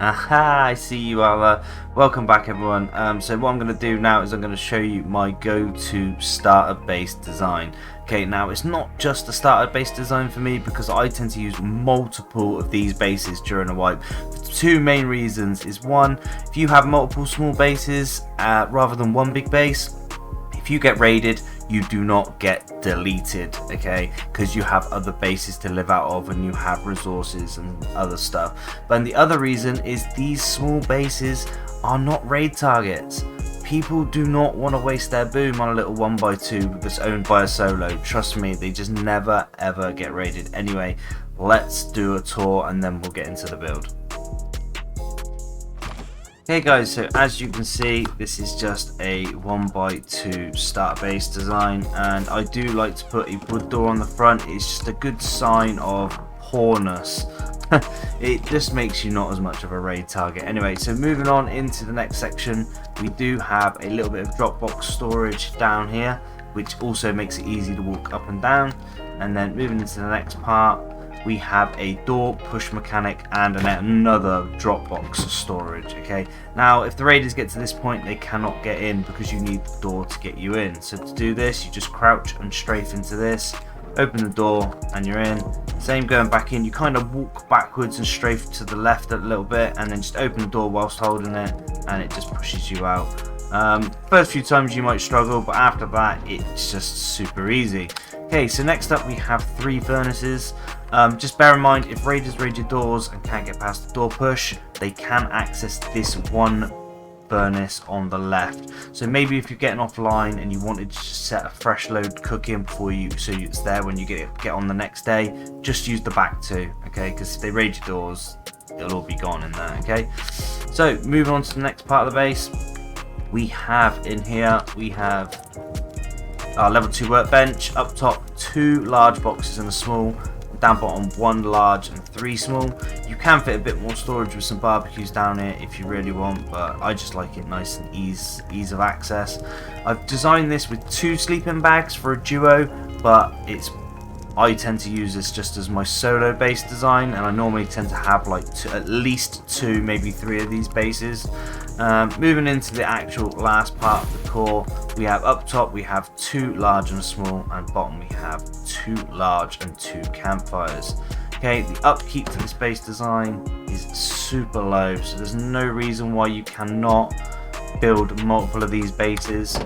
Aha, I see you all. Welcome back, everyone. So what I'm going to do now is I'm going to show you my go-to starter base design. Okay, now it's not just a starter base design for me because I tend to use multiple of these bases during a wipe. Two main reasons is one, if you have multiple small bases rather than one big base, if you get raided, you do not get deleted, okay, because you have other bases to live out of and you have resources and other stuff. But the other reason is these small bases are not raid targets. People do not want to waste their boom on a little 1x2 that's owned by a solo. Trust me, they just never ever get raided. Anyway, let's do a tour and then we'll get into the build. Okay guys, so as you can see, this is just a 1x2 starter base design, and I do like to put a wood door on the front. It's just a good sign of poorness. It just makes you not as much of a raid target. Anyway, so moving on into the next section, we do have a little bit of Dropbox storage down here, which also makes it easy to walk up and down. And then moving into the next part, we have a door push mechanic and another Dropbox storage. Okay, now if the raiders get to this point, they cannot get in because you need the door to get you in. So to do this, you just crouch and strafe into this, open the door, and you're in. Same going back in, you kind of walk backwards and strafe to the left a little bit, and then just open the door whilst holding it, and it just pushes you out. First few times you might struggle, but after that it's just super easy. Okay, so next up we have 3 furnaces. Just bear in mind, if raiders raid your doors and can't get past the door push, they can access this one furnace on the left. So maybe if you're getting offline and you wanted to just set a fresh load cooking before you, so it's there when you get on the next day, just use the back 2, okay, because if they raid your doors, it'll all be gone in there. Okay, so moving on to the next part of the base, we have in here, we have our level 2 workbench. Up top, 2 large boxes and a small. Down bottom, 1 large and 3 small. You can fit a bit more storage with some barbecues down here if you really want, but I just like it nice and ease of access. I've designed this with 2 sleeping bags for a duo, but I tend to use this just as my solo base design, and I normally tend to have like at least 2, maybe 3 of these bases. Moving into the actual last part of the core, we have up top we have 2 large and a small, and bottom we have 2 large and 2 campfires. Okay, the upkeep to this base design is super low, so there's no reason why you cannot build multiple of these bases.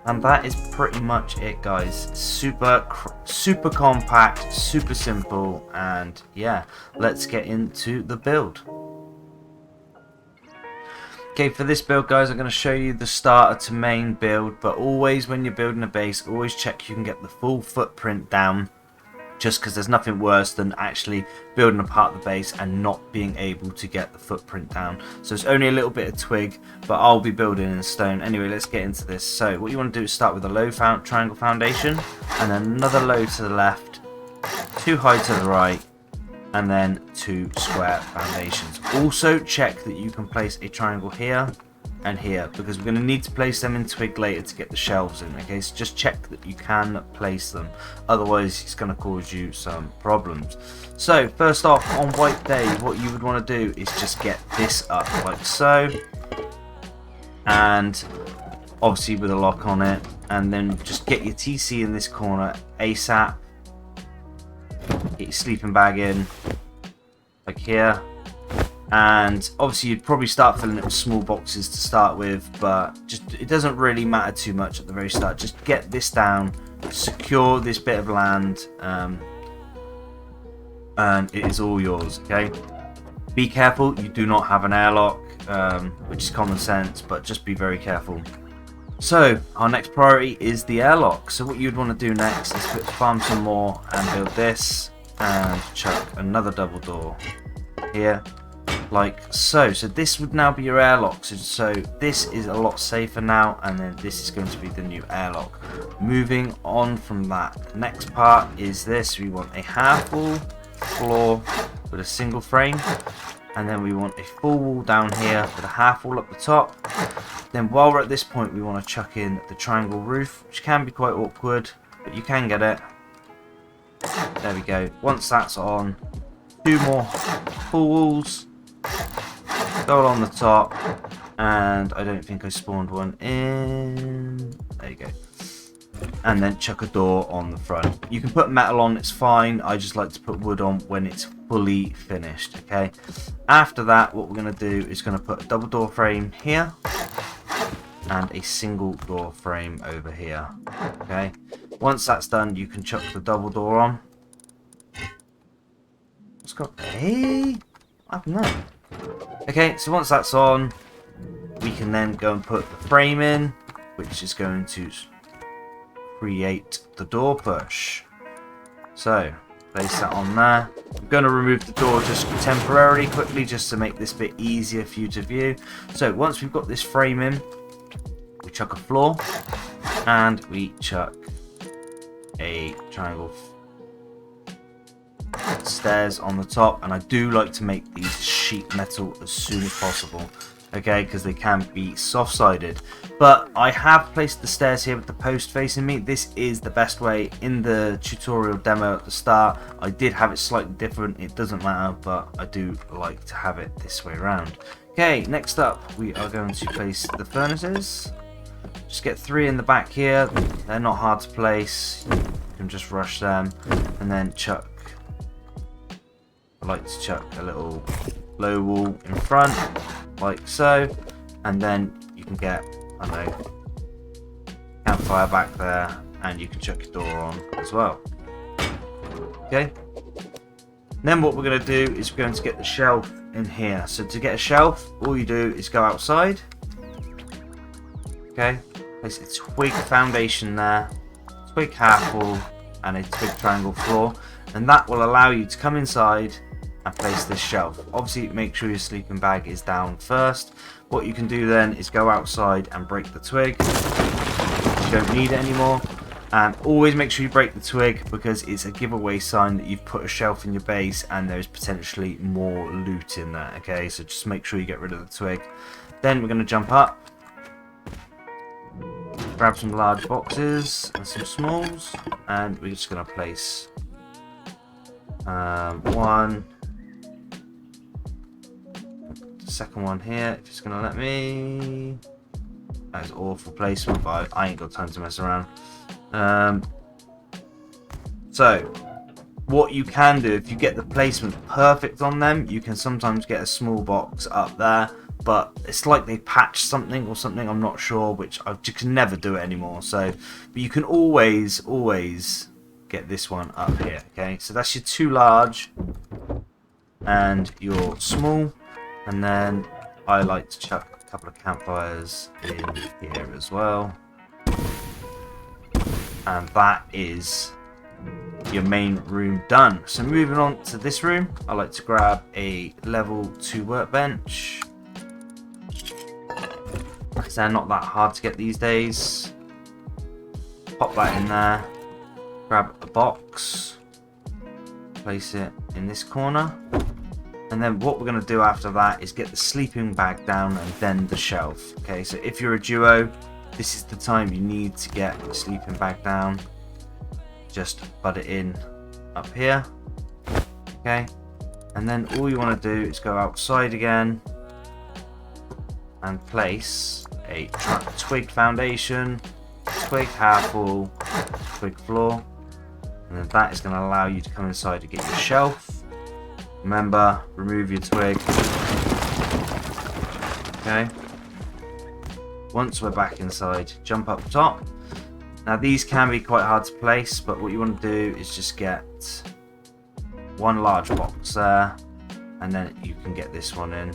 And that is pretty much it, guys. Super compact, super simple, and yeah, let's get into the build. Okay, for this build, guys, I'm going to show you the starter to main build, but always when you're building a base, always check you can get the full footprint down, just because there's nothing worse than actually building a part of the base and not being able to get the footprint down. So it's only a little bit of twig, but I'll be building in stone. Anyway, let's get into this. So what you want to do is start with a low triangle foundation, and then another low to the left, 2 high to the right, and then 2 square foundations. Also check that you can place a triangle here and here, because we're going to need to place them in twig later to get the shelves in. Okay, so just check that you can place them, otherwise it's going to cause you some problems. So first off, on white day, what you would want to do is just get this up like so, and obviously with a lock on it, and then just get your TC in this corner ASAP. Get your sleeping bag in like here, and obviously you'd probably start filling it with small boxes to start with, but just it doesn't really matter too much at the very start. Just get this down, secure this bit of land, and it is all yours. Okay, be careful you do not have an airlock, which is common sense, but just be very careful. So our next priority is the airlock. So what you'd want to do next is farm some more and build this, and chuck another double door here like so. So this would now be your airlock. So this is a lot safer now, and then this is going to be the new airlock. Moving on from that, the next part is this. We want a half wall floor with a single frame, and then we want a full wall down here with a half wall up the top. Then while we're at this point, we want to chuck in the triangle roof, which can be quite awkward, but you can get it. There we go. Once that's on, 2 more full walls, go along the top, and I don't think I spawned one in. There you go. And then chuck a door on the front. You can put metal on, it's fine. I just like to put wood on when it's fully finished, okay? After that, what we're going to do is going to put a double door frame here and a single door frame over here, okay? Once that's done, you can chuck the double door on. It's got, hey, I don't know. Okay, so once that's on, we can then go and put the frame in, which is going to create the door push. So place that on there. I'm going to remove the door just temporarily, quickly, just to make this bit easier for you to view. So once we've got this frame in, we chuck a floor and we chuck a triangle stairs on the top, and I do like to make these sheet metal as soon as possible, okay, because they can be soft-sided. But I have placed the stairs here with the post facing me. This is the best way. In the tutorial demo at the start, I did have it slightly different. It doesn't matter, but I do like to have it this way around. Okay, next up we are going to place the furnaces. Just get 3 in the back here. They're not hard to place. You can just rush them, and then chuck. I like to chuck a little low wall in front, like so, and then you can get, I don't know, campfire back there, and you can chuck your door on as well. Okay. Then what we're going to do is we're going to get the shelf in here. So to get a shelf, all you do is go outside. Okay. Place a twig foundation there, twig half wall, and a twig triangle floor, and that will allow you to come inside and place this shelf. Obviously make sure your sleeping bag is down first. What you can do then is go outside and break the twig. You don't need it anymore, and always make sure you break the twig, because it's a giveaway sign that you've put a shelf in your base and there's potentially more loot in there. Okay, so just make sure you get rid of the twig. Then we're going to jump up, grab some large boxes and some smalls, and we're just going to place one, second one here, if it's gonna let me. That is awful placement, but I ain't got time to mess around. So what you can do, if you get the placement perfect on them, you can sometimes get a small box up there, but it's like they patched something or something, I'm not sure, which I just can never do it anymore. So, but you can always get this one up here. Okay, so that's your 2 large and your small. And then I like to chuck a couple of campfires in here as well. And that is your main room done. So moving on to this room, I like to grab a level 2 workbench. Because they're not that hard to get these days. Pop that in there. Grab a box. Place it in this corner. And then what we're going to do after that is get the sleeping bag down and then the shelf. Okay, so if you're a duo, this is the time you need to get the sleeping bag down. Just butt it in up here. Okay, and then all you want to do is go outside again and place a twig foundation, twig half wall, twig floor, and then that is going to allow you to come inside to get your shelf. Remember, remove your twig. Okay. Once we're back inside, jump up top. Now these can be quite hard to place, but what you want to do is just get 1 large box there, and then you can get this one in.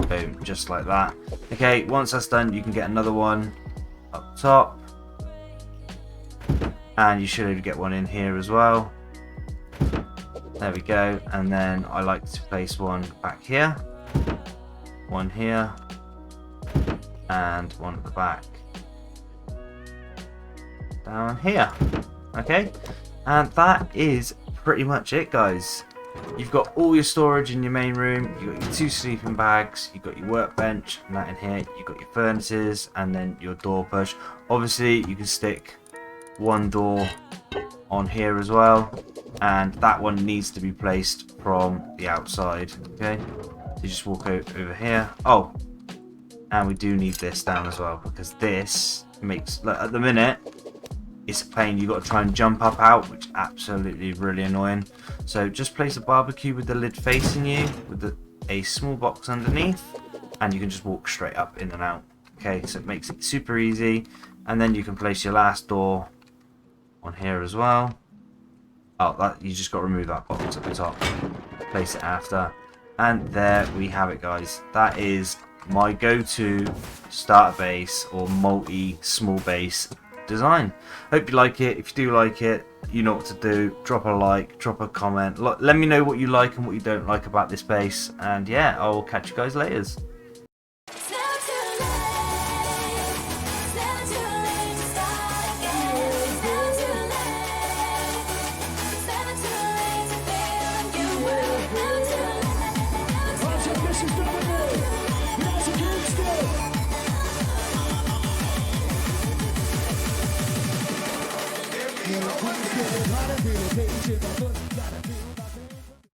Boom, just like that. Okay, once that's done, you can get another one up top, and you should get one in here as well. There we go, and then I like to place one back here, one here, and one at the back down here. Okay, and that is pretty much it, guys. You've got all your storage in your main room, you've got your 2 sleeping bags, you've got your workbench and that in here, you've got your furnaces, and then your door push. Obviously you can stick 1 door on here as well, and that one needs to be placed from the outside. Okay, So you just walk over here. Oh, and we do need this down as well, because this makes, like, at the minute it's a pain. You got to try and jump up out, which is absolutely really annoying. So just place a barbecue with the lid facing you, with a small box underneath, and you can just walk straight up in and out. Okay, so it makes it super easy. And then you can place your last door on here as well. Oh, that, you just got to remove that box at the top, place it after, and there we have it, guys. That is my go-to starter base or multi small base design. Hope you like it. If you do like it, you know what to do. Drop a like, drop a comment, let me know what you like and what you don't like about this base, and yeah, I'll catch you guys later. Queen's getting hotter, relocating shit.